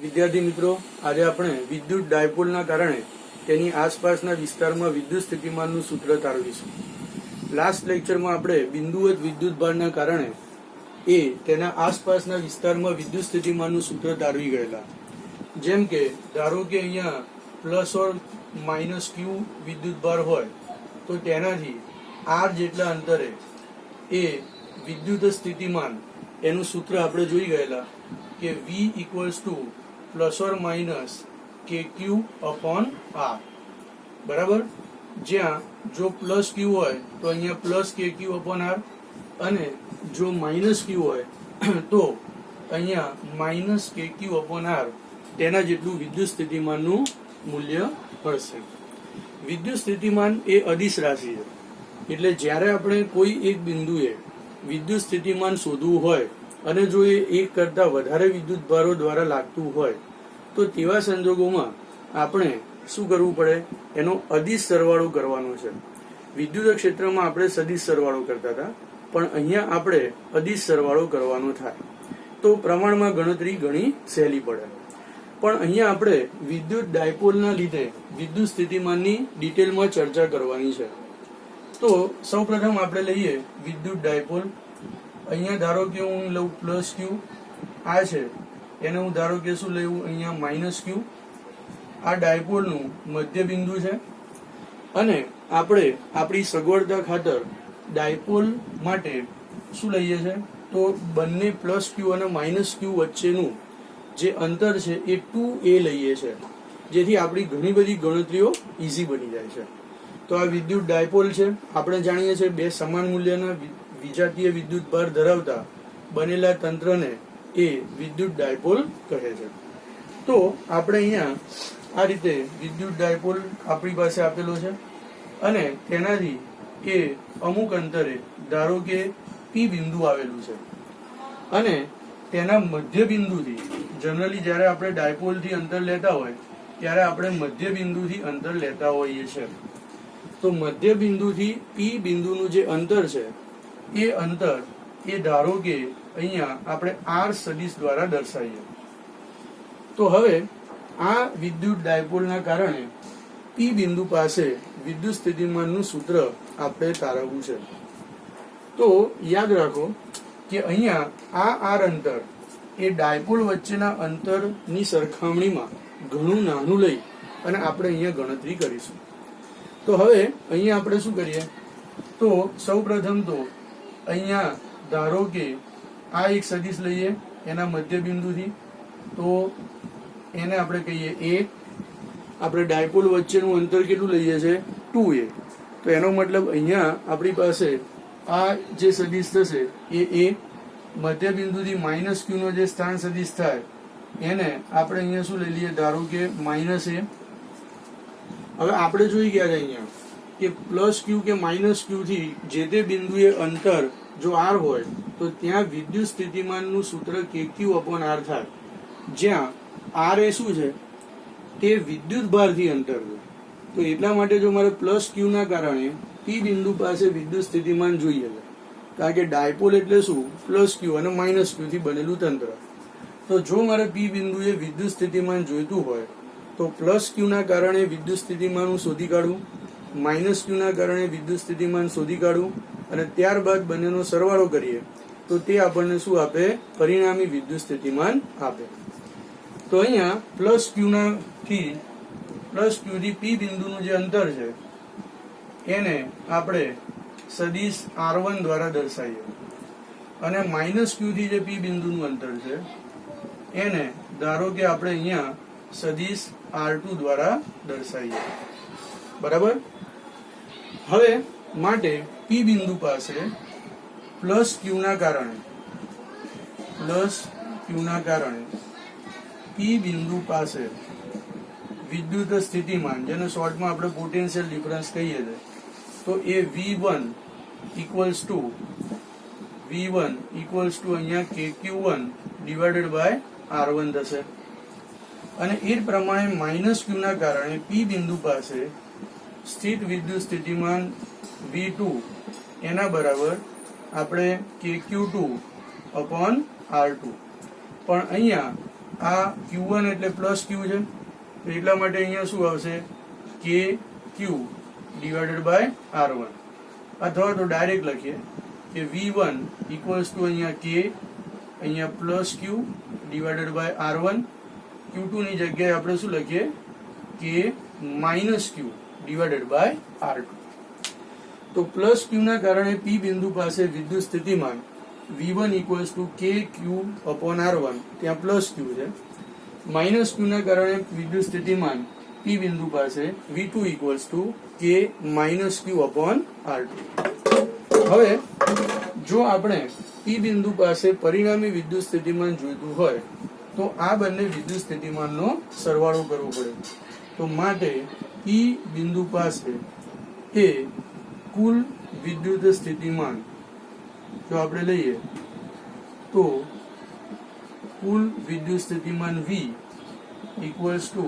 વિદ્યાર્થી મિત્રો, આજે આપણે વિદ્યુત ડાયપોલના કારણે તેની આસપાસના વિસ્તારમાં વિદ્યુત સ્થિતિમાનનું સૂત્ર તારવીશું. લાસ્ટ લેક્ચરમાં આપણે બિંદુવત વિદ્યુતભારના કારણે તેના આસપાસના વિસ્તારમાં વિદ્યુત સ્થિતિમાનનું સૂત્ર તારવી ગયેલા. જેમ કે ધારો કે અહીંયા પ્લસ ઓર માઇનસ ક્યુ વિદ્યુતભાર હોય તો તેનાથી આર જેટલા અંતરે એ વિદ્યુત સ્થિતિમાન એનું સૂત્ર આપણે જોઈ ગયેલા કે V equals two plus or minus KQ upon R. બરાબર, જ્યાં જો પ્લસ ક્યુ હોય તો અહીંયા પ્લસ KQ અપોન R અને જો માઇનસ ક્યુ હોય તો અહીંયા માઇનસ KQ અપોન R તેના જેટલું વિદ્યુત સ્થિતિમાનનું મૂલ્ય મળશે. વિદ્યુત સ્થિતિમાન એ અદિશ રાશિ છે, એટલે જ્યારે આપણે કોઈ એક બિંદુએ વિદ્યુત સ્થિતિમાન શોધવું હોય અને જો એ એક કરતા વધારે વિદ્યુત ભારો દ્વારા લાગતું હોય તો તેવા સંજોગોમાં આપણે શું કરવું પડે? એનો અદિશ સરવાળો કરવાનો છે. વિદ્યુત ક્ષેત્રમાં આપણે સદિશ સરવાળો કરતા હતા, પણ અહીંયા આપણે અદિશ સરવાળો કરવાનો થાય તો પ્રમાણમાં ગણતરી ઘણી સહેલી પડે. પણ અહીંયા આપણે વિદ્યુત ડાયપોલના લીધે વિદ્યુત સ્થિતિમાનની ડિટેલમાં ચર્ચા કરવાની છે. તો સૌપ્રથમ આપણે લઈએ વિદ્યુત ડાયપોલ. અહીંયા ધારો કે હું લઉં પ્લસ ક્યુ, આ છે એને હું ધારો કે શું લેવું? અહીંયા માઇનસ ક્યુ. આ ડાયપોલનું મધ્ય બિંદુ છે અને આપણે આપણી સગવડતા ખાતર ડાયપોલ માટે શું લઈએ છે? તો બંને પ્લસ ક્યુ અને માઇનસ ક્યુ વચ્ચેનું જે અંતર છે એ 2a લઈએ છે, જેથી આપણી ઘણી બધી ગણતરીઓ ઈઝી બની જાય છે. તો આ વિદ્યુત ડાયપોલ છે. આપણે જાણીએ છીએ બે સમાન મૂલ્યના વિજાતીય વિદ્યુત ભાર ધરાવતા બનેલા તંત્રને એ વિદ્યુત ડાયપોલ કહે છે. તો આપણે અહીંયા આ રીતે વિદ્યુત ડાયપોલ આપણી પાસે આપેલો છે અને તેનાથી એ અમુક અંતરે ધારો કે P બિંદુ આવેલું છે અને તેના મધ્ય બિંદુથી જનરલી જ્યારે આપણે ડાયપોલથી અંતર લેતા હોય ત્યારે આપણે મધ્ય બિંદુથી અંતર લેતા હોઈએ છીએ. તો મધ્ય બિંદુથી P બિંદુનું જે અંતર છે એ અંતર એ ધારો કે અહીંયા આપણે R સદિશ દ્વારા દર્શાવીએ. તો હવે આ વિદ્યુત ડાયપોલના કારણે P બિંદુ પાસે વિદ્યુત સ્થિતિમાનનું સૂત્ર આપણે તારવવું છે. તો યાદ રાખો કે અહીંયા આ R અંતર એ ડાયપોલ વચ્ચેના અંતરની સરખામણીમાં ઘણું નાનું લઈ અને આપણે અહીંયા ગણતરી કરીશું. તો હવે અહીંયા આપણે શું કરીએ? તો સૌપ્રથમ તો અહીંયા ધારો કે આ એક સદિશ લઈએ એના મધ્ય બિંદુથી, તો એને આપણે કહીએ A. આપણે ડાયપોલ વચ્ચેનું અંતર કેટલું લઈએ છે? 2a. તો એનો મતલબ અહીંયા આપણી પાસે આ જે સદિશ થશે એ A. મધ્ય બિંદુથી માઇનસ ક્યુ નો જે સ્થાન સદિશ થાય એને આપણે અહીંયા શું લઈ લઈએ? ધારો કે માઇનસ A. હવે આપણે જોઈ ગયા છે અહીંયા કે પ્લસ ક્યુ કે માઇનસ ક્યુ થી જે તે બિંદુએ અંતર જો R હોય તો ત્યાં વિદ્યુત સ્થિતિમાનનું સૂત્ર KQ અપોન R થાય, જ્યાં R એ શું છે? તે વિદ્યુત ભારથી અંતર છે. તો એટલા માટે જો મારે પ્લસ ક્યુ ના કારણે P બિંદુ પાસે વિદ્યુત સ્થિતિમાન જોઈએ છે, કારણ કે ડાયપોલ એટલે શું? પ્લસ ક્યુ અને માઇનસ ક્યુ થી બનેલું તંત્ર. તો જો મારે P બિંદુએ વિદ્યુત સ્થિતિમાન જોઈતું હોય તો પ્લસ ક્યુ ના કારણે વિદ્યુત સ્થિતિમાન હું શોધી કાઢું, માઇનસ ક્યુ ના કારણે વિદ્યુત સ્થિતિમાન શોધી કાઢું અને ત્યારબાદ બંનેનો સરવાળો કરીએ તો તે આપણને શું આપે? પરિણામી વિદ્યુત સ્થિતિમાન આપે. તો અહીંયા પ્લસ ક્યુ થી P બિંદુનું જે અંતર છે એને આપણે સદિશ R1 દ્વારા દર્શાવીએ અને માઇનસ ક્યુ થી જે P બિંદુનું અંતર છે એને ધારો કે આપણે અહીંયા સદિશ R2 દ્વારા દર્શાવીએ. બરાબર. હવે માટે P બિંદુ પાસે પ્લસ ક્યુ ના કારણે P બિંદુ પાસે વિદ્યુત સ્થિતિમાન, જેને શોર્ટમાં આપણે પોટેન્શિયલ ડિફરન્સ કહીએ છીએ, તો એ V1 ઇક્વલ્સ ટુ અહીંયા KQ1 ડિવાઇડેડ બાય R1 થશે. અને એ જ પ્રમાણે માઇનસ ક્યુ ના કારણે P બિંદુ પાસે સ્થિત વિદ્યુત સ્થિતિમાન V2 એના બરાબર આપણે KQ2 અપોન R2. પણ અહીંયા આ Q1 એટલે પ્લસ Q છે, તો એટલા માટે અહીંયા શું આવશે KQ ડિવાઇડેડ બાય R1, અથવા તો ડાયરેક્ટ લખીએ કે V1 ઇક્વલ્સ ટુ અહીંયા K અહીંયા plus Q divided by R1, Q2 ની જગ્યાએ આપણે શું લખીએ K minus Q divided by R2. તો પ્લસ Q ના કારણે P બિંદુ પાસે વિદ્યુત સ્થિતિમાન V1 equals two KQ upon R1, ત્યાં પ્લસ Q છે. માઇનસ Q ના કારણે વિદ્યુત સ્થિતિમાન P બિંદુ પાસે V2 equals to K minus Q upon R2. હવે જો આપણે P બિંદુ પાસે પરિણામી વિદ્યુત સ્થિતિમાન જોઈતું હોય તો આ બંને વિદ્યુત સ્થિતિમાનનો સરવાળો કરવો પડે. તો માટે P બિંદુ પાસે એ કુલ વિદ્યુત સ્થિતિમાન જો આપણે લઈએ તો કુલ વિદ્યુત સ્થિતિમાન V equals two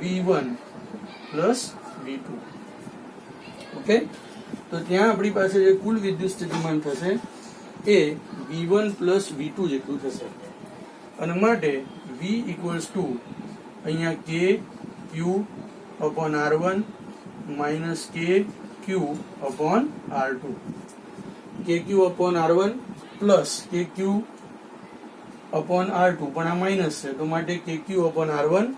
V1 plus V2. Okay, તો ત્યાં આપણી પાસે જે કુલ વિદ્યુત સ્થિતિમાન થશે એ V1 પ્લસ V2 જેટલું થશે. અને માટે V ઇક્વલ્સ ટુ અહીંયા KQ upon R1 minus KQ upon R2, KQ upon R1 plus KQ upon R2, પણ આ માઇનસ છે તો માટે KQ upon R1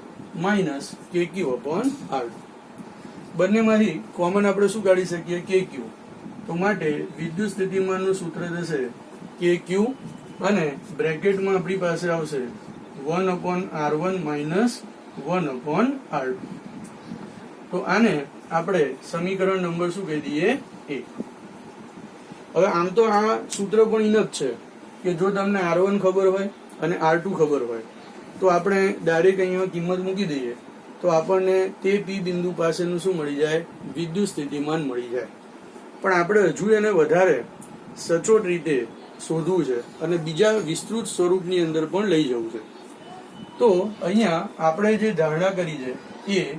minus KQ upon R2. બંનેમાંથી કોમન આપણે શું કાઢી શકીએ KQ, તો માટે વિદ્યુત સ્થિતિમાનનું સૂત્ર થશે KQ અને બ્રેકેટમાં આપણી પાસે આવશે 1 upon R1 minus 1 upon R2. તો આને આપણે સમીકરણ નંબર શું કહી દઈએ A. હવે આમ તો આ સૂત્ર પણ ઇનફ છે કે જો તમને R1 ખબર હોય અને R2 ખબર હોય તો આપણે ડાયરેક્ટ અહીંયા કિંમત મૂકી દઈએ તો આપણને તે P બિંદુ પાસેનું શું મળી જાય, વિદ્યુત સ્થિતિમાન મળી જાય. પણ આપણે હજુ એને વધારે સચોટ રીતે શોધવું છે અને બીજા વિસ્તૃત સ્વરૂપની અંદર પણ લઈ જવું છે. તો અહીંયા આપણે જે ધારણા કરી છે એ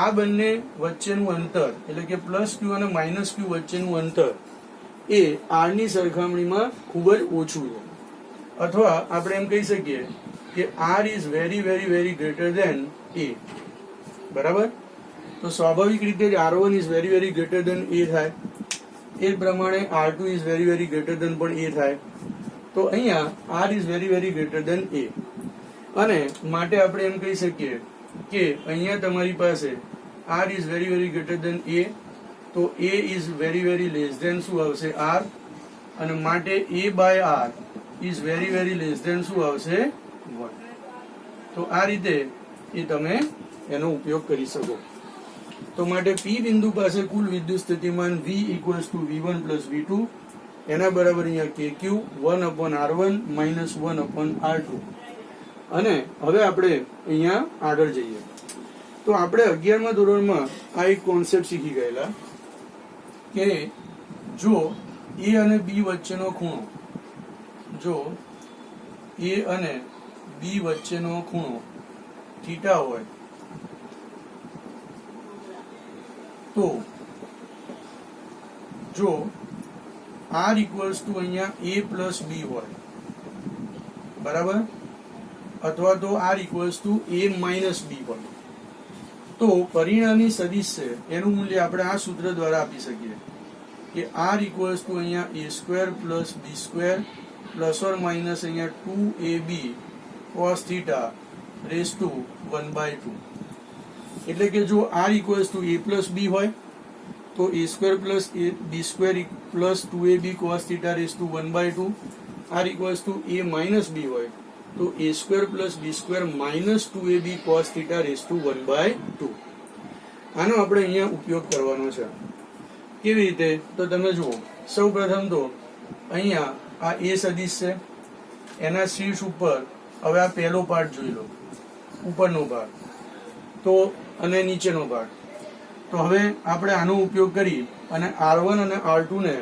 આ બંને વચ્ચેનું અંતર એટલે કે પ્લસ Q અને માઇનસ Q વચ્ચેનું અંતર એ R ની સરખામણીમાં ખૂબ જ ઓછું છે, અથવા આપણે એમ કહી શકીએ કે R is very very very greater than A. બરાબર, તો સ્વાભાવિક રીતે જ R1 is very very greater than A થાય, એ પ્રમાણે R2 is very very greater than પણ A થાય. તો અહીંયા R is very very greater than A, અને માટે આપણે એમ કહી શકીએ કે અહીંયા તમારી પાસે R is very very greater than A, તો A is very very less than શું આવશે R, અને માટે A by R is very very less than શું આવશે 1. તો આ રીતે એ તમે એનો ઉપયોગ કરી શકો. તો માટે P બિંદુ પાસે કુલ વિદ્યુત સ્થિતિમાન V equals two V1 plus V2, એના બરાબર અહીંયા KQ 1 upon R1 minus 1 upon R2. અને હવે આપણે અહીંયા આગળ જઈએ તો આપણે 11મા ધોરણમાં આ એક કોન્સેપ્ટ શીખી ગયેલા કે જો A અને B વચ્ચેનો ખૂણો, જો A અને B વચ્ચેનો ખૂણો થીટા હોય તો જો R ઇક્વલ્સ ટુ અહીંયા A પ્લસ B હોય, બરાબર, અથવા તો R equals to A minus B હોય, તો પરિણામી સદિશ છે એનું મૂલ્ય આપણે આ સૂત્ર દ્વારા આપી શકીએ કે R ઇક્વલ્સ ટુ અહીંયા A square plus B square plus or minus અહીંયા 2AB cos theta raise to 1/2. એટલે કે જો R equals to A plus B હોય તો A square plus B square plus 2AB cos theta raise to 1/2. R equals to A minus B હોય તો A square plus B square minus 2AB cos theta raise to 1/2. આનો આપણે અહીંયા ઉપયોગ કરવાનો છે. કેવી રીતે, તો તમે જુઓ, સૌ પ્રથમ તો અહીંયા આ A સદિશ છે, એના શીર્ષ ઉપર હવે આ પહેલો પાર્ટ જોઈ લો, ઉપરનો ભાગ તો અને નીચેનો ભાગ. તો હવે આપણે આનો ઉપયોગ કરી અને R1 અને R2 ને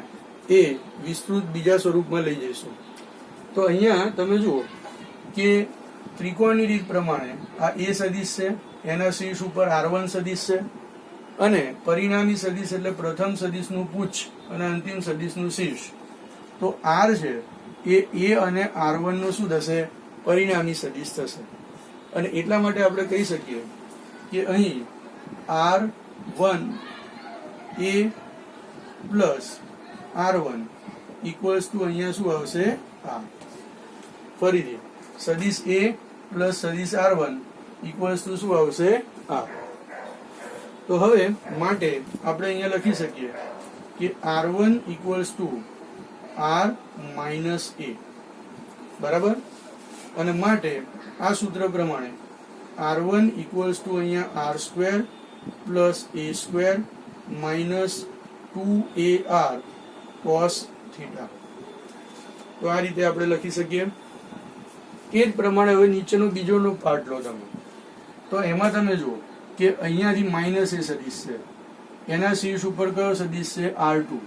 એ વિસ્તૃત બીજા સ્વરૂપમાં લઈ જઈશું. તો અહીંયા તમે જુઓ કે ત્રિકોણની રીત પ્રમાણે આ A સદિશ છે, એના શીર્ષ ઉપર R1 સદિશ છે, અને પરિણામી સદિશ એટલે પ્રથમ સદિશનું પુચ્છ અને અંતિમ સદિશનું શીર્ષ. તો R છે એ A અને R1 નો શું થશે, પરિણામી સદિશ થશે. અને એટલા માટે આપણે કહી શકીએ કે અહીં R1 A plus R1 equals to અહીંયા શું આવશે? આ ફરીથી સદિશ A પ્લસ સદિશ R1 ઇક્વલ્સ ટુ શું આવશે? આ. તો હવે માટે આપણે અહીંયા લખી શકીએ કે R1 equals to R minus A, બરાબર. અને માટે આ સૂત્ર પ્રમાણે R1 ઇક્વલ્સ ટુ અહીંયા R square plus A square minus 2AR cos theta. તો આ રીતે આપણે લખી શકીએ. એ જ પ્રમાણે હવે નીચેનો બીજોનો પાર્ટ લો તમે, તો એમાં તમે જુઓ કે અહીંયાથી માઇનસ એ સદિશ છે, એના શીર્ષ ઉપર કયો સદિશ છે? R2.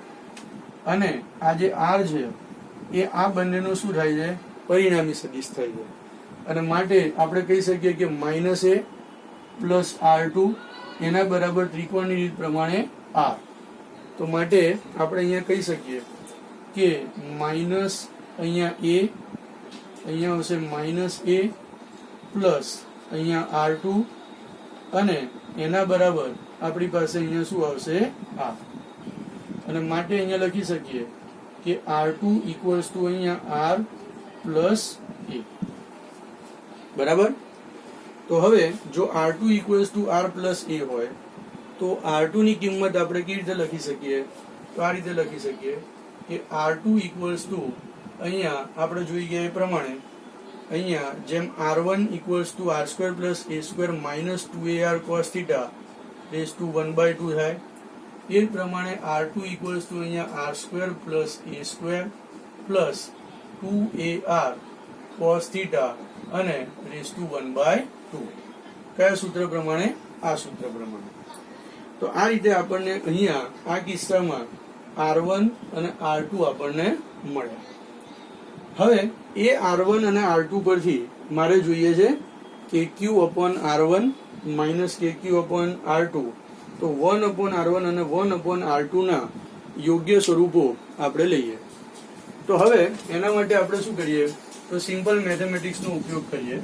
અને આ જે R છે એ આ બંનેનો શું થાય છે? પરિણામી સદિશ થાય છે. અને માટે આપણે કહી શકીએ કે માઇનસ એ પ્લસ R2 એના બરાબર ત્રિકોણની રીત પ્રમાણે R. તો માટે આપણે અહીંયા કહી શકીએ કે માઇનસ અહીંયા A, અહીંયા આવશે માઇનસ A પ્લસ અહીંયા R2 અને એના બરાબર આપણી પાસે અહીંયા શું આવશે? આ. અને માટે અહીંયા લખી શકીએ કે R2 ઇક્વલ્સ ટુ અહીંયા R પ્લસ A, બરાબર. તો હવે જો R2 equals to R plus A હોય તો R2 ની કિંમત આપણે કેવી રીતે લખી શકીએ? તો આ રીતે લખી શકીએ કે R2 ઇક્વલ્સ ટુ અહીંયા આપણે જોઈ ગયા એ પ્રમાણે અહીંયા જેમ R1 equals to R square plus A square minus 2AR cos theta raise to 1/2 થાય. એ જ પ્રમાણે R2 ઇક્વલ્સ ટુ અહીંયા R square plus A square plus 2AR cos theta અને રેઝ ટુ 1/2. કયા સૂત્ર પ્રમાણે? આ સૂત્ર પ્રમાણે. તો આ રીતે આપણને અહીંયા આ કિસ્સામાં R1 અને R2 આપણને મળે. હવે એ R1 અને R2 પરથી મારે જોઈએ છે KQ upon R1 minus KQ upon R2. તો 1 upon R1 અને 1 upon R2 ના યોગ્ય સ્વરૂપો આપણે લઈએ. તો હવે એના માટે આપણે શું કરીએ? તો સિમ્પલ મેથેમેટિક્સનો ઉપયોગ કરીએ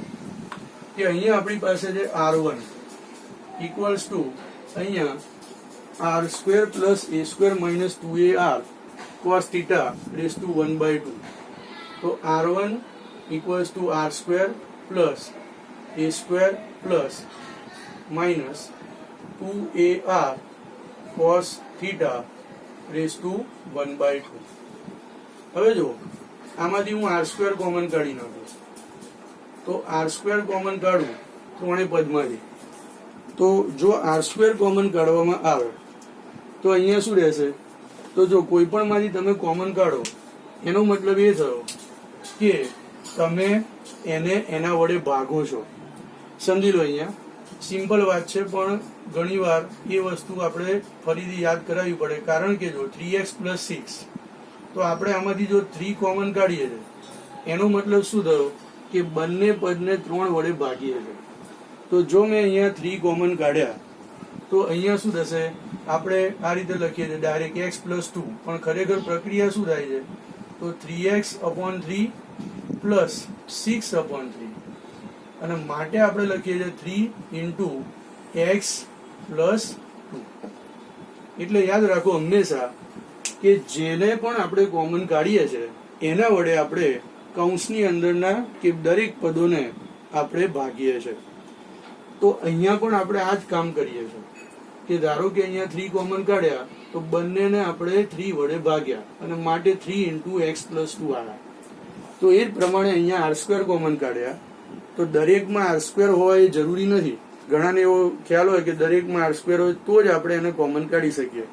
કે અહીંયા આપણી પાસે છે R1 ઇક્વલ્સ ટુ અહીંયા R square plus A square minus 2AR cos theta raise to 1/2. તો R1 equals to R square plus A square plus minus 2AR cos theta raise to 1/2. હવે જો આમાંથી હું R સ્ક્વેર કોમન કાઢી નાખું તો R square common કાઢું ત્રણેય પદમાંથી, તો જો R સ્ક્વેર કોમન કાઢવામાં આવે તો અહીંયા શું રહેશે? તો જો કોઈ પણ માંથી તમે કોમન કાઢો એનો મતલબ એ થયો કે તમે એને એના વડે ભાગો છો. સમજી લો, અહીંયા સિમ્પલ વાત છે પણ ઘણીવાર એ વસ્તુ આપણે ફરીથી યાદ કરાવવી પડે. કારણ કે જો 3x પ્લસ 6 તો આપણે આમાંથી જો 3 કોમન કાઢીએ છીએ એનો મતલબ શું થયો કે બંને પદને 3 વડે ભાગીએ છીએ. તો જો મેં અહીંયા 3 કોમન કાઢ્યા તો અહીંયા શું થશે? આપણે આ રીતે લખીએ છીએ ડાયરેક્ટ x પ્લસ 2, પણ ખરેખર પ્રક્રિયા શું થાય છે? તો 3x upon 3 પ્લસ 6 upon 3. અને માટે આપણે લખીએ છીએ 3 into x પ્લસ 2. એટલે યાદ રાખો હંમેશા કે જેને પણ આપણે કોમન કાઢીએ છીએ એના વડે આપણે કૌંસની અંદરના કે દરેક પદોને આપણે ભાગીએ છીએ. તો અહીંયા પણ આપણે આ જ કામ કરીએ છીએ કે ધારો કે અહીંયા 3 કોમન કાઢ્યા તો બંનેને આપણે 3 વડે ભાગ્યા અને માટે 3 into x પ્લસ 2 આવ્યા. તો એ જ પ્રમાણે અહીંયા R સ્ક્વેર કોમન કાઢ્યા તો દરેકમાં R સ્ક્વેર હોય એ જરૂરી નથી. ઘણાને એવો ખ્યાલ હોય કે દરેકમાં R સ્ક્વેર હોય તો જ આપણે એને કોમન કાઢી શકીએ.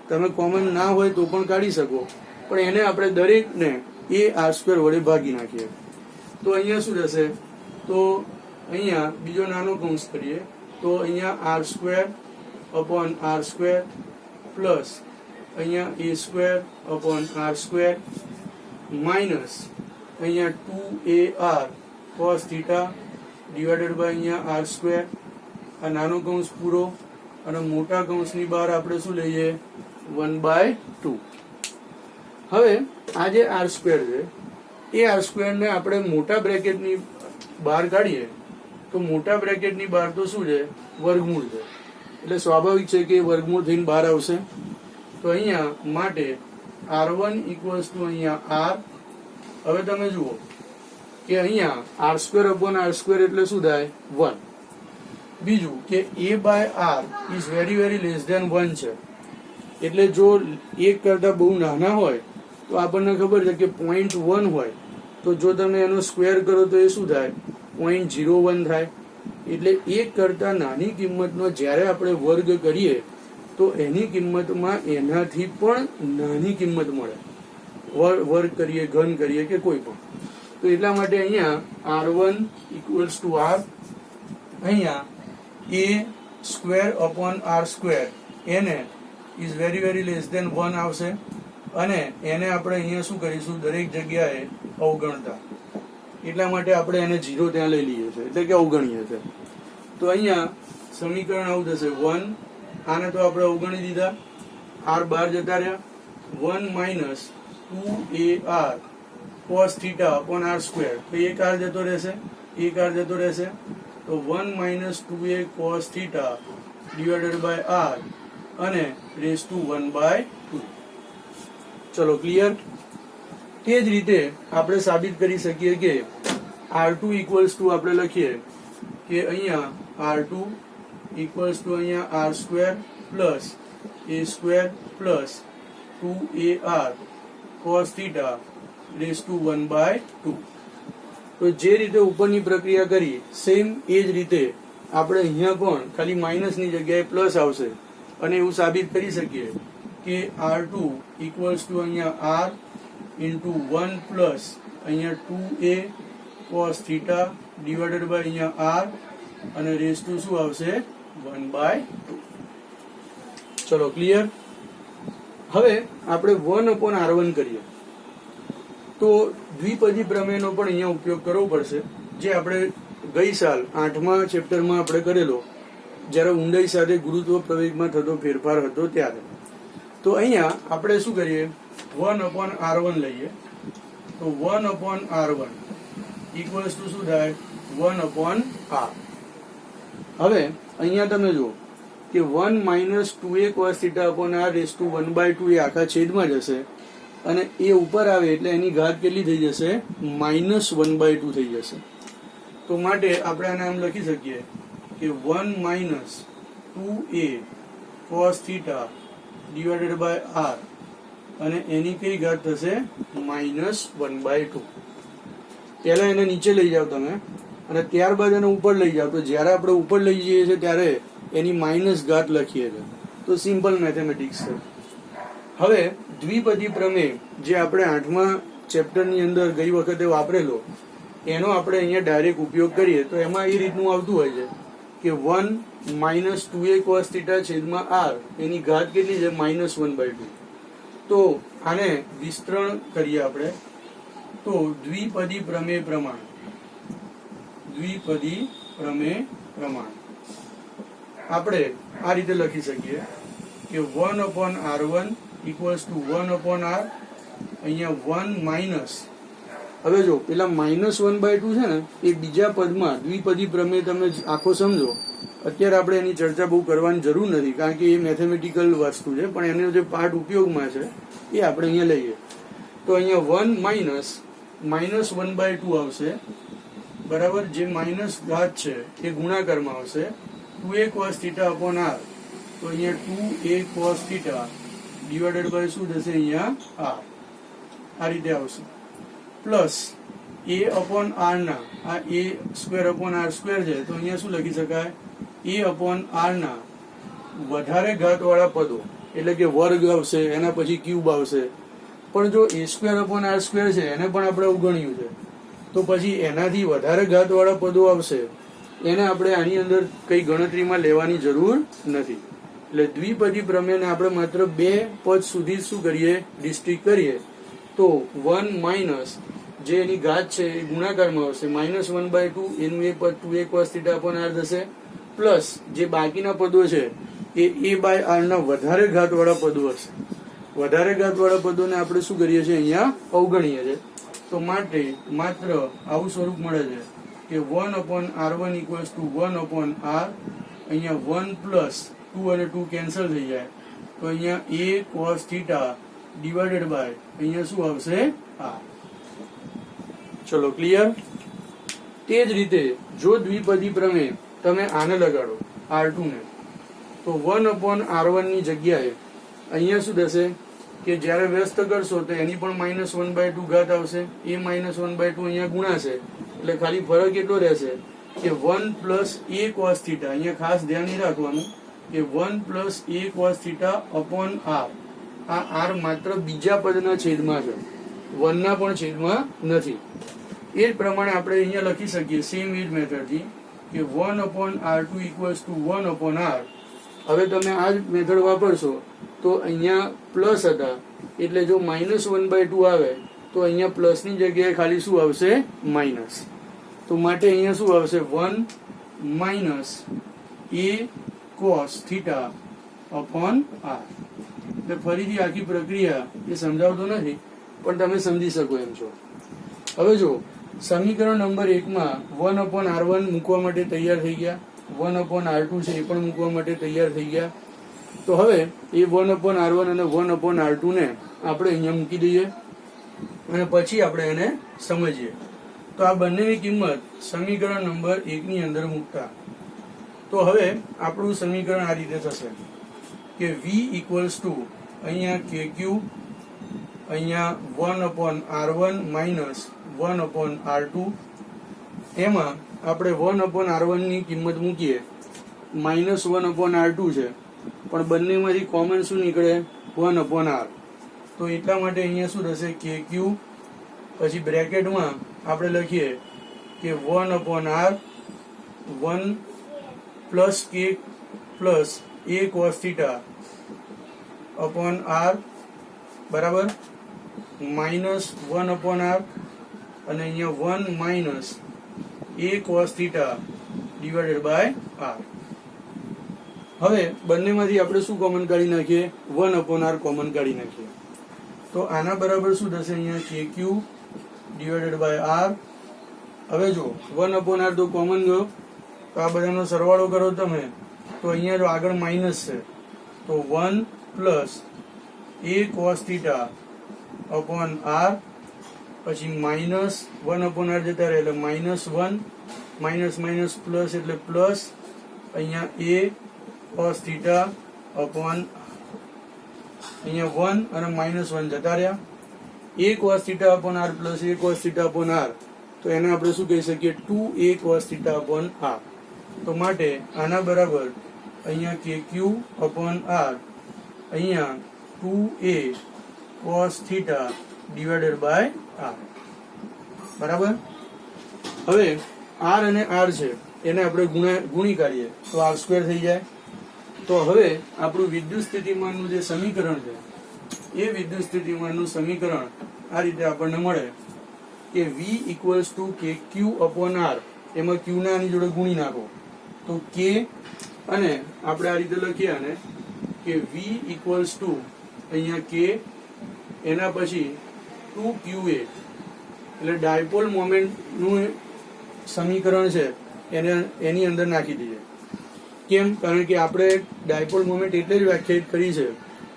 તમે કોમન ના હોય તો પણ કાઢી શકો, પણ એને આપણે દરેકને એ R સ્ક્વેર વડે ભાગી નાખીએ. તો અહીંયા શું થશે? તો અહીંયા બીજો નાનો કૌંસ કરીએ તો અહીંયા R square upon R square plus અહીંયા A square upon R square minus અહીંયા 2AR cos theta divided by અહીંયા R સ્ક્વેર. આ નાનો કૌંસ પૂરો અને મોટા કૌંસની બહાર આપણે શું લઈએ? 1/2. હવે આ જે R સ્ક્વેર છે એ R સ્ક્વેર ને આપણે મોટા બ્રેકેટની બહાર કાઢીએ તો મોટા બ્રેકેટની બહાર તો શું છે, વર્ગમૂળ છે, એટલે સ્વાભાવિક છે કે વર્ગમૂળ થઈને બહાર આવશે. તો અહીંયા માટે r1 ઇક્વલ્સ ટુ અહીંયા r. હવે તમે જુઓ કે અહીંયા r² એટલે શું થાય, 1. બીજું કે a by r is very very less than 1 છે, એટલે જો 1 કરતા બહુ નાના હોય તો આપણને ખબર છે કે 0.1 હોય તો જો તમે એનો સ્ક્વેર કરો તો એ શું થાય, 0.01 થાય. એટલે 1 કરતા નાની કિંમતનો જ્યારે આપણે વર્ગ કરીએ તો એની કિંમતમાં એનાથી પણ નાની કિંમત મળે, વર્ગ કરીએ, ઘન કરીએ કે કોઈ પણ. તો એટલા માટે અહીંયા r1 ઇક્વલ્સ ટુ r, અહીંયા a² એને is very very less than 1 આવશે, અને એને આપણે અહીંયા શું કરીશું, દરેક જગ્યાએ અવગણતા, એટલા માટે આપણે એને 0 ત્યાં લઈ લઈએ છીએ, એટલે કે અવગણીએ છીએ. તો અહીંયા સમીકરણ આવું થશે 1, આને તો આપણે અવગણી દીધા, r બહાર જતા રહ્યા, 1 minus 2ar cos theta upon r², તો એક r જતો રહેશે, તો 1 minus 2a cos theta divided by r અને રેઝ ટુ 1/2. ચલો ક્લિયર. તે જ રીતે આપણે સાબિત કરી શકીએ કે r2 ઇક્વલ્સ ટુ આપણે લખીએ કે અહીંયા r2 ઇક્વલ્સ ટુ અહીંયા r² plus a² plus 2ar cos theta raise to 1/2. તો જે રીતે ઉપરની પ્રક્રિયા કરી સેમ એ જ રીતે આપણે અહીંયા પણ ખાલી માઇનસની જગ્યાએ પ્લસ આવશે, અને એવું સાબિત કરી શકીએ કે r2 ઇક્વલ્સ ટુ અહીંયા r ઇન્ટુ 1 પ્લસ અહીંયા 2a cos theta divided by અહીંયા r અને રેઝ ટુ શું આવશે, 1/2. ચલો ક્લિયર. હવે આપણે 1/r1 કરીએ તો દ્વિપદી પ્રમેયનો પણ અહીંયા ઉપયોગ કરવો પડશે, જે આપણે ગઈ સાલ 8મા ચેપ્ટરમાં આપણે કરેલો, જ્યારે ઊંડાઈ સાથે ગુરુત્વ પ્રવેગમાં થતો ફેરફાર હતો ત્યારે. તો અહીંયા આપણે શું કરીએ, 1/r1 લઈએ, તો 1/r1 ઇક્વલ્સ ટુ શું થાય, 1/r. હવે અહીંયા તમે જુઓ કે 1 minus 2a cos theta upon r raise to 1/2 એ આખા છેદમાં જશે, અને એ ઉપર આવે એટલે એની ઘાત કેટલી થઈ જશે, -1/2 થઈ જશે. તો માટે આપણે આને આમ લખી શકીએ કે 1 minus 2a cos theta divided by r, અને એની કઈ ઘાત થશે, -1/2. પહેલા એને નીચે લઈ જાઓ તમે, અને ત્યારબાદ એને ઉપર લઈ જાઓ. તો જ્યારે આપણે ઉપર લઈ જઈએ છીએ ત્યારે એની માઇનસ ઘાત લખીએ છીએ. તો સિમ્પલ મેથેમેટિક્સ છે. હવે દ્વિપદી પ્રમેય જે આપણે 8મા ચેપ્ટરની અંદર ગઈ વખતે વાપરેલો, એનો આપણે અહીંયા ડાયરેક્ટ ઉપયોગ કરીએ તો એમાં એ રીતનું આવતું હોય છે કે 1 માઇનસ 2a cos theta છેદમાં r, એની ઘાત કેટલી છે, -1/2. તો આને વિસ્તરણ કરીએ આપણે, તો દ્વિપદી પ્રમેય પ્રમાણ આપણે આ રીતે લખી શકીએ કે 1/r1 ઇક્વલ્સ ટુ 1/r, અહીંયા 1 માઇનસ, હવે જો પેલા -1/2 છે ને એ બીજા પદમાં દ્વિપદી પ્રમેય તમે આખો સમજો. અત્યારે આપણે એની ચર્ચા બહુ કરવાની જરૂર નથી, કારણ કે એ મેથેમેટિકલ વસ્તુ છે, પણ એનો જે પાર્ટ ઉપયોગમાં છે એ આપણે અહીંયા લઈએ. તો અહીંયા 1 માઇનસ -1/2 આવશે, બરાબર. જે માઇનસ ઘાત છે એ ગુણાકારમાં આવશે, 2a cos theta upon r, તો અહીંયા 2a cos theta divided by શું થશે, અહીંયા r, આ રીતે આવશે. પ્લસ a upon r ના, આ a² upon r² છે, તો અહીંયા શું લખી શકાય, a upon r ના વધારે ઘાત વાળા પદો, એટલે કે વર્ગ આવશે, એના પછી ક્યુબ આવશે. પણ જો a² upon r² છે એને પણ આપણે અવગણ્યું છે, તો પછી એનાથી વધારે ઘાત વાળા પદો આવશે, એને આપણે આની અંદર કઈ ગણતરીમાં લેવાની જરૂર નથી. એટલે દ્વિપદી પ્રમેયને આપણે માત્ર 2 પદ સુધી શું કરીએ, ડિસ્ટ્રિક્ટ કરીએ. તો 1 માઇનસ જે એની ઘાત છે એ ગુણાકારમાં આવશે, -1/2, એનું એ પદ 2a cos theta upon r થશે, પ્લસ જે બાકીના પદો છે એ a બાય r ના વધારે ઘાત વાળા પદો હશે. વધારે ઘાત વાળા પદોને આપણે શું કરીએ છીએ, અહીંયા અવગણીએ છીએ. તો માટે માત્ર આવું સ્વરૂપ મળે છે કે 1/r1 ઇક્વલ્સ ટુ 1/r, અહીંયા 1 પ્લસ 2 અને 2 કેન્સલ થઈ જાય તો અહીંયા a cos theta divided by અહીંયા શું આવશે r. ચલો ક્લિયર. તે જ રીતે જો દ્વિપદી પ્રમેય તમે આને લગાડો r2 ને તો 1/r1 ની જગ્યાએ અહીંયા શું થશે કે જ્યારે વ્યસ્ત કરશો તો એની પણ -1/2 ઘાત આવશે, એ -1/2 અહીંયા ગુણાશે એટલે ખાલી ફરક એટલો રહેશે કે 1 પ્લસ a cos થીટા, અહીંયા ખાસ ધ્યાન એ રાખવાનું કે 1 plus a cos theta upon r. આ r માત્ર બીજા પદના છેદમાં છે, 1 ના પણ છેદમાં નથી. એ જ પ્રમાણે આપણે અહીંયા લખી શકીએ સેમ એ જ મેથડથી કે 1/r2 ઇક્વલ્સ ટુ 1/r. હવે તમે આ જ મેથડ વાપરશો તો અહીંયા પ્લસ હતા એટલે જો -1/2 આવે તો અહીંયા પ્લસ ની જગ્યાએ ખાલી શું આવશે માઇનસ. તો માટે અહીંયા શું આવશે 1 minus a cos theta upon r. એટલે ફરીથી આખી પ્રક્રિયા એ સમજાવતો નથી પણ તમે સમજી શકો એમ છો. હવે જો સમીકરણ નંબર 1 માં 1/r1 મૂકવા માટે તૈયાર થઈ ગયા, 1/r2 છે એ પણ મૂકવા માટે તૈયાર થઈ ગયા. તો હવે એ 1/r1 અને 1/r2 ને આપણે અહીંયા મૂકી દઈએ અને પછી આપણે એને સમજીએ. તો આ બંનેની કિંમત સમીકરણ નંબર 1 ની અંદર મૂકતા તો હવે આપણું સમીકરણ આ રીતે થશે કે v ઇક્વલ્સ ટુ અહીંયા kq, અહીંયા 1/r1 માઇનસ 1/r2. એમાં આપણે 1/r1 ની કિંમત મૂકીએ, -1/r2 છે પણ બંનેમાંથી કોમન શું નીકળે 1/r. તો એટલા માટે અહીંયા શું થશે kq, પછી બ્રેકેટમાં આપણે લખીએ કે 1/r 1 plus k plus a cos theta upon r બરાબર -1/r અને અહીંયા 1 minus a cos theta divided by r. હવે બંનેમાંથી આપણે શું કોમન કાઢી નાખીએ 1/r કોમન કાઢી નાખીએ તો આના બરાબર શું થશે અહીંયા kq ડિવાઇડેડ બાય r. હવે જો 1/r તો કોમન ગયો તો આ બધાનો સરવાળો કરો તમે તો અહીંયા જો આગળ માઇનસ છે તો 1 plus a cos theta upon r, પછી -1/r જતા રહે એટલે -1, માઇનસ માઇનસ પ્લસ એટલે પ્લસ, અહીંયા a cos થીટા અપોન અહીંયા 1 અને -1 જતા રહ્યા, a cos theta upon r plus a cos theta upon r. તો એને આપણે શું કહી શકીએ 2a cos theta upon r. તો માટે આના બરાબર અહીંયા kq અપોન r, અહીંયા 2a cos theta divided by r. બરાબર. હવે r અને r છે એને આપણે ગુણી કાઢીએ તો r² થઈ જાય. તો હવે આપણું વિદ્યુત સ્થિતિમાનનું જે સમીકરણ છે એ વિદ્યુત સ્થિતિમાનનું સમીકરણ આ રીતે આપણને મળે કે v equals two kq upon r. એમાં q ને આની જોડે ગુણી નાખો તો k, અને આપણે આ રીતે લખીએ આને કે v ઇક્વલ્સ ટુ અહીંયા k એના પછી 2qa એટલે ડાયપોલ મોમેન્ટનું સમીકરણ છે એની અંદર નાખી દઈએ. કેમ? કારણ કે આપણે ડાયપોલ મોમેન્ટ એટલે જ વ્યાખ્યાયિત કરી છે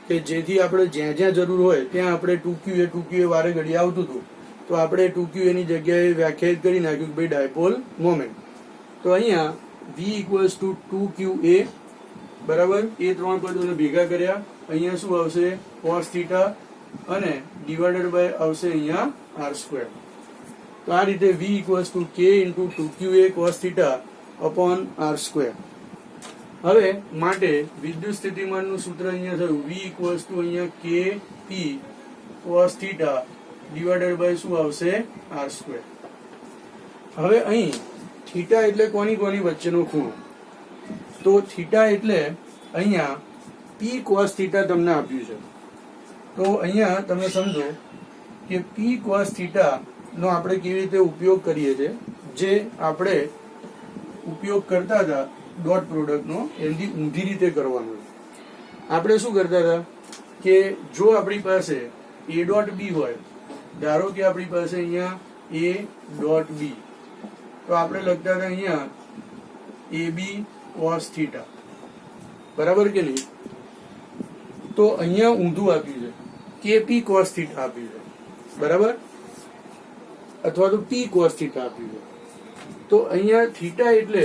કે જેથી આપણે જ્યાં જ્યાં જરૂર હોય ત્યાં આપણે 2qa વારે ઘડી આવતું હતું તો આપણે 2qa ની જગ્યાએ વ્યાખ્યાયિત કરી નાખ્યું કે ભાઈ ડાયપોલ મોમેન્ટ. તો અહીંયા v ઇક્વલ્સ ટુ 2qa બરાબર એ ત્રણ પદોને ભેગા કર્યા, અહીંયા શું આવશે cos થીટા અને ડિવાઇડેડ બાય આવશે અહીંયા r². તો આ રીતે v equals to k into 2qa cos theta upon r². હવે માટે વિદ્યુત સ્થિતિમાનનું સૂત્ર અહીંયા થયું v ઇક્વલ્સ ટુ અહીંયા kp cos theta divided by શું આવશે r². હવે અહીં થીટા એટલે કોની વચ્ચેનો ખૂણો, તો થીટા એટલે અહીંયા p cos થીટા તમને આપ્યું છે. તો અહીંયા તમે સમજો કે p cos થીટા નો આપણે કેવી રીતે ઉપયોગ કરીએ છીએ, જે આપણે ઉપયોગ કરતા હતા ડોટ પ્રોડક્ટનો એની ઊંધી રીતે કરવાનો. આપણે શું કરતા હતા કે જો આપણી પાસે a ડોટ b હોય, ધારો કે આપણી પાસે અહીંયા a ડોટ b તો આપણે લખતા હતા અહીંયા AB cos થીટા, બરાબર કે નહીં? તો અહીંયા ઊંધું આપ્યું છે, KP cos થીટા આપ્યું છે, બરાબર, અથવા તો P cos થીટા આપ્યું છે. તો અહીંયા થીટા એટલે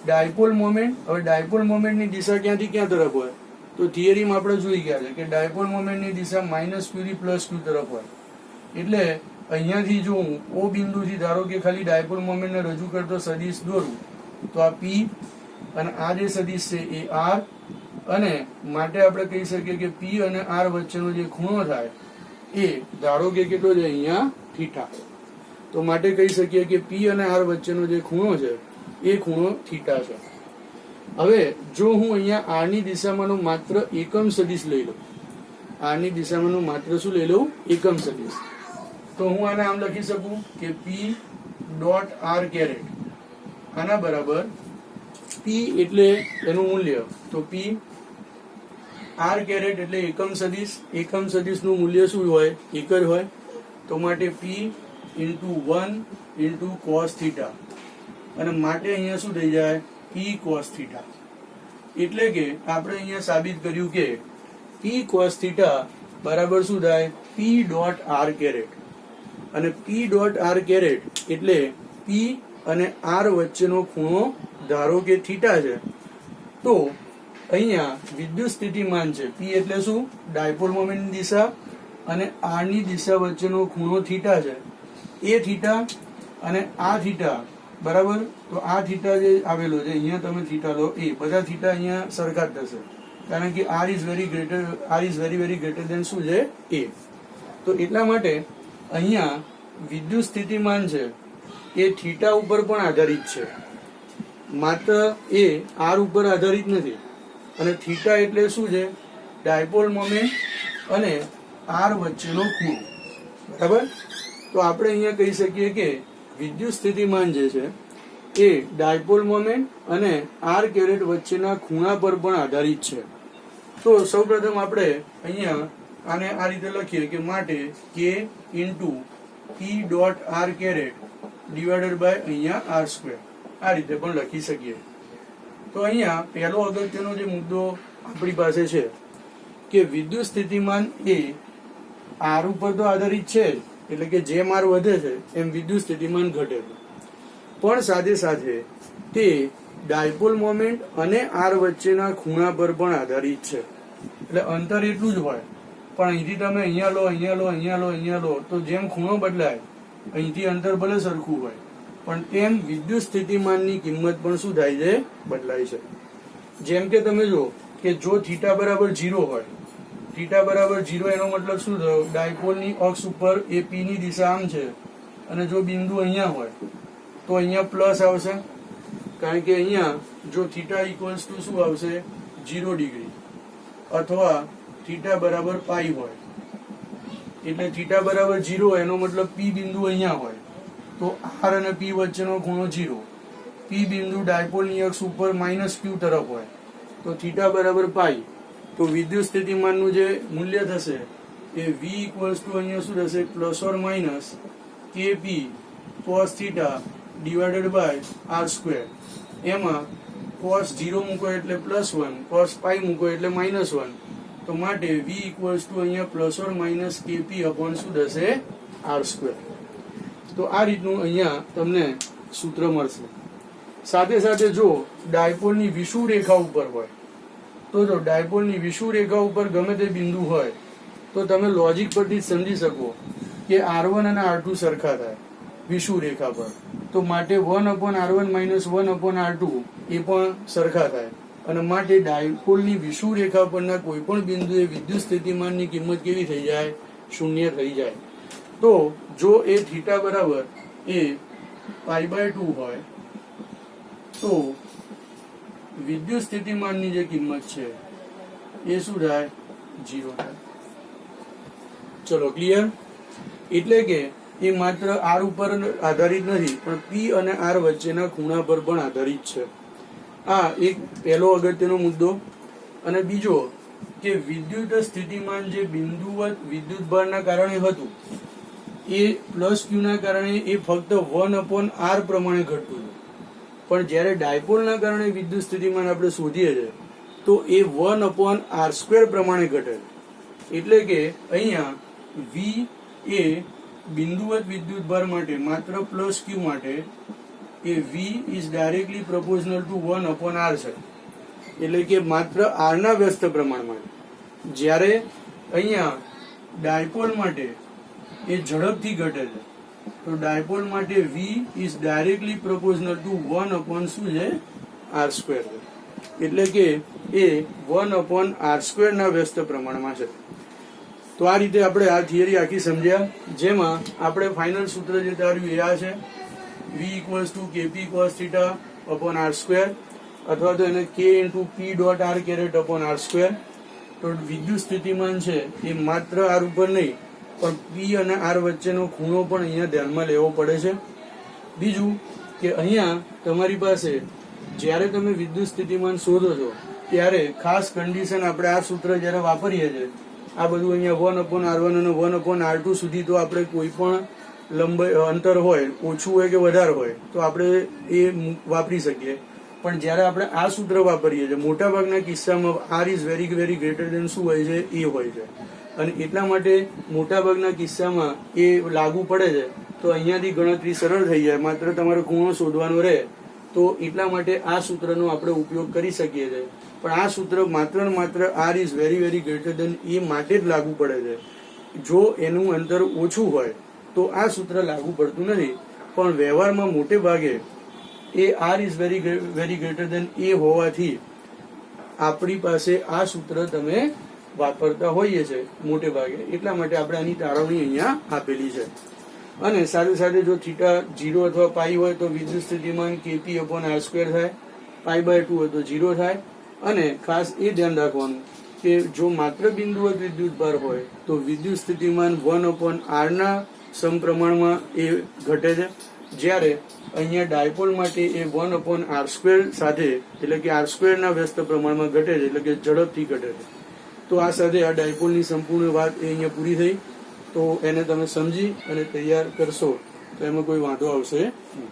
ડાયપોલ મોમેન્ટ. હવે ડાયપોલ મોમેન્ટની દિશા ક્યાંથી ક્યાં તરફ હોય? તો થિયરીમાં આપણે જોઈ ગયા છે કે ડાયપોલ મોમેન્ટની દિશા -q થી +q તરફ હોય. એટલે અહીંયાથી જો હું O બિંદુથી ધારો કે ખાલી ડાયપોલ મોમેન્ટને રજૂ કરતો સદિશ દોરું તો આ P અને આ જે સદિશ છે એ R, અને માટે આપણે કહી શકીએ કે P અને R વચ્ચેનો જે ખૂણો થાય એ ધારો કે કેટલો છે અહીંયા થીટા. તો માટે કહી શકીએ કે P અને R વચ્ચેનો જે ખૂણો છે એ ખૂણો થીટા છે. હવે જો હું અહીંયા R ની દિશામાંનો માત્ર એકમ સદિશ લઈ લઉં, R ની દિશામાંનો માત્ર શું લઈ લઉં? એકમ સદિશ. તો હું આને આમ લખી શકું કે P ડોટ R કેરેટ આના બરાબર P એટલે એનું મૂલ્ય, તો P R કેરેટ એટલે એકમ સદિશ. એકમ સદિશનું મૂલ્ય શું હોય? એક જ હોય. તો માટે P into 1 into cos theta, અને માટે અહીંયા શું થઈ જાય? P cos theta. એટલે કે આપણે અહીંયા સાબિત કર્યું કે P cos થીટા બરાબર શું થાય? P dot R caret. અને P ડોટ R કેરેટ એટલે P અને R વચ્ચેનો ખૂણો ધારો કે થીટા છે. તો અહીંયા વિદ્યુત સ્થિતિમાન છે P એટલે શું? ડાયપોલ મોમેન્ટની દિશા અને R ની દિશા વચ્ચેનો ખૂણો થીટા છે. એ થીટા અને આ થીટા, બરાબર. તો આ થીટા જે આવેલો છે અહીંયા તમે થીટા લો, એ બધા થીટા અહીંયા સરખા જ થશે, કારણ કે R is very very greater દેન શું છે? A. તો એટલા માટે અહીંયા વિદ્યુત સ્થિતિમાન છે એ થીટા ઉપર પણ આધારિત છે, માત્ર એ R ઉપર આધારિત નથી. અને થીટા એટલે શું છે? ડાયપોલ મોમેન્ટ અને R વચ્ચેનો ખૂણો, બરાબર. તો આપણે અહીંયા કહી શકીએ કે વિદ્યુત સ્થિતિમાન જે છે એ ડાયપોલ મોમેન્ટ અને R કેરેટ વચ્ચેના ખૂણા પર પણ આધારિત છે. તો સૌપ્રથમ આપણે અહીંયા આને આ રીતે લખીએ કે માટે K into P dot R caret divided by અહીંયા R સ્ક્વેર, આ રીતે પણ લખી શકીએ. તો અહીંયા પહેલો અગત્યનો જે મુદ્દો આપણી પાસે છે કે વિદ્યુત સ્થિતિમાન એ R ઉપર તો આધારિત છે જ, એટલે કે જેમ R વધે છે એમ વિદ્યુત સ્થિતિમાન ઘટે છે, પણ સાથે સાથે તે ડાયપોલ મોમેન્ટ અને R વચ્ચેના ખૂણા પર પણ આધારિત છે. એટલે અંતર એટલું જ હોય, પણ અહીંથી તમે અહીંયા લો, અહીંયા લો, અહીંયા લો, અહીંયા લો, તો જેમ ખૂણો બદલાય અહીંથી અંતર ભલે સરખું હોય પણ તેમ વિદ્યુત સ્થિતિમાનની કિંમત પણ શું થાય છે? બદલાય છે. જેમ કે તમે જો કે જો થીટા બરાબર 0 હોય, થીટા બરાબર 0 એનો મતલબ શું થયો? ડાયપોલની અક્ષ ઉપર એ P ની દિશા આમ છે, અને જો બિંદુ અહીંયા હોય તો અહીંયા પ્લસ આવશે, કારણ કે અહીંયા જો થીટા ઇક્વલ્સ ટુ શું આવશે? 0 ડિગ્રી, અથવા થીટા બરાબર પાઈ હોય. એટલે થીટા બરાબર 0 એનો મતલબ P બિંદુ અહીંયા હોય તો R અને P વચ્ચેનો ખૂણો 0. P બિંદુ ડાયપોલની અક્ષ ઉપર -q તરફ હોય તો થીટા બરાબર પાઈ. તો વિદ્યુત સ્થિતિમાનનું જે મૂલ્ય થશે એ V ઇક્વલ્સ ટુ અહીંયા શું થશે? ± KP cos theta divided by R square. એમાં cos 0 મૂકો એટલે +1, cos પાઈ મૂકો એટલે -1. તો માટે V ઇક્વલ્સ ટુ અહીંયા ± KP અપોન શું થશે? R square. તો આ રીતનું અહીંયા તમને સૂત્ર મળશે. સાથે સાથે જો ડાયપોલની વિષુવ રેખા ઉપર હોય તો જો ડાયપોલની વિષુવ રેખા ઉપર ગમે તે બિંદુ હોય તો તમે લોજિક પરથી જ સમજી શકો કે R1 અને R2 સરખા થાય વિષુવ રેખા પર. તો માટે 1/R1 - 1/R2 એ પણ સરખા થાય, અને માટે ડાયપોલની વિષુવ રેખા પરના કોઈ પણ બિંદુએ વિદ્યુત સ્થિતિમાનની કિંમત કેવી થઈ જાય? 0 થઈ જાય. તો જો એ થીટા બરાબર એ π/2 હોય તો વિદ્યુત સ્થિતિમાનની જે કિંમત છે એ શું થાય? 0 થાય. ચલો ક્લિયર? એટલે કે એ માત્ર R ઉપર આધારિત નથી પણ P અને R વચ્ચેના ખૂણા પર પણ આધારિત છે. આ એક પહેલો અગત્યનો મુદ્દો. અને બીજો કે વિદ્યુત સ્થિતિમાન જે બિંદુવત વિદ્યુતભારના કારણે હતું એ પ્લસ ક્યુ ના કારણે એ ફક્ત 1/r પ્રમાણે ઘટતું હતું, પણ જ્યારે ડાયપોલના કારણે વિદ્યુત સ્થિતિમાન આપણે શોધીએ છીએ તો એ 1/r² પ્રમાણે ઘટે છે. એટલે કે અહીંયા V એ બિંદુવત વિદ્યુત ભાર માટે માત્ર પ્લસ ક્યુ માટે એ V is directly proportional two 1/r છે, એટલે કે માત્ર r ના વ્યસ્ત પ્રમાણ માટે. જ્યારે અહીંયા ડાયપોલ માટે એ ઝડપથી ઘટે છે તો ડાયપોલ માટે V is directly proportional to 1/શું છે r², એટલે કે એ 1/r² ના વ્યસ્ત પ્રમાણમાં છે. તો આ રીતે આપણે આ થિયરી આખી સમજ્યા, જેમાં આપણે ફાઇનલ સૂત્ર જે તાર્યું એ આ છે, V = kp cos θ/r², અથવા તો એને k × p.r/r². તો વિદ્યુત સ્થિતિમાન છે એ માત્ર r ઉપર નહીં પણ p અને r વચ્ચેનો ખૂણો પણ અહીંયા ધ્યાનમાં લેવો પડે છે. બીજું કે અહીંયા તમારી પાસે જ્યારે તમે વિદ્યુત સ્થિતિમાન શોધો છો ત્યારે ખાસ કન્ડિશન આપણે આ સૂત્ર જ્યારે વાપરીએ છીએ, આ બધું અહીંયા 1/r1 અને 1/r2 સુધી તો આપણે કોઈ પણ લંબાઈ અંતર હોય, ઓછું હોય કે વધારે હોય તો આપણે એ વાપરી શકીએ. પણ જ્યારે આપણે આ સૂત્ર વાપરીએ છીએ મોટાભાગના કિસ્સામાં r is very very greater દેન શું હોય છે એ હોય છે, અને એટલા માટે મોટાભાગના કિસ્સામાં એ લાગુ પડે છે. તો અહીંયાથી ગણતરી સરળ થઈ જાય, માત્ર તમારે ખૂણો શોધવાનો રહે. તો એટલા માટે આ સૂત્રનો આપણે ઉપયોગ કરી શકીએ છીએ. પણ આ સૂત્ર માત્ર ને માત્ર r is very very greater than a માટે જ લાગુ પડે છે. જો એનું અંતર ઓછું હોય તો આ સૂત્ર લાગુ પડતું નથી. પણ વ્યવહારમાં મોટે ભાગે એ r is very greater than a હોવાથી આપણી પાસે આ સૂત્ર તમે વાપરતા હોઈએ છે મોટે ભાગે. એટલા માટે આપણે આની તારવણી અહીંયા આપેલી છે. અને સાથે સાથે જો થીટા 0 અથવા પાઈ હોય તો વિદ્યુત સ્થિતિમાન kp/r² થાય, π/2 હોય તો 0 થાય. અને ખાસ એ ધ્યાન રાખવાનું કે જો માત્ર બિંદુવત વિદ્યુત ભાર હોય તો વિદ્યુત સ્થિતિમાન 1/r ના સમપ્રમાણમાં એ ઘટે છે, જ્યારે અહીંયા ડાયપોલ માટે એ 1/r² સાથે એટલે કે r² ના વ્યસ્ત પ્રમાણમાં ઘટે છે, એટલે કે ઝડપથી ઘટે છે. તો આ સાથે આ ડાયપોલની સંપૂર્ણ વાત એ અહીંયા પૂરી થઈ. તો એને તમે સમજી અને તૈયાર કરશો તો એમાં કોઈ વાંધો આવશે નહીં.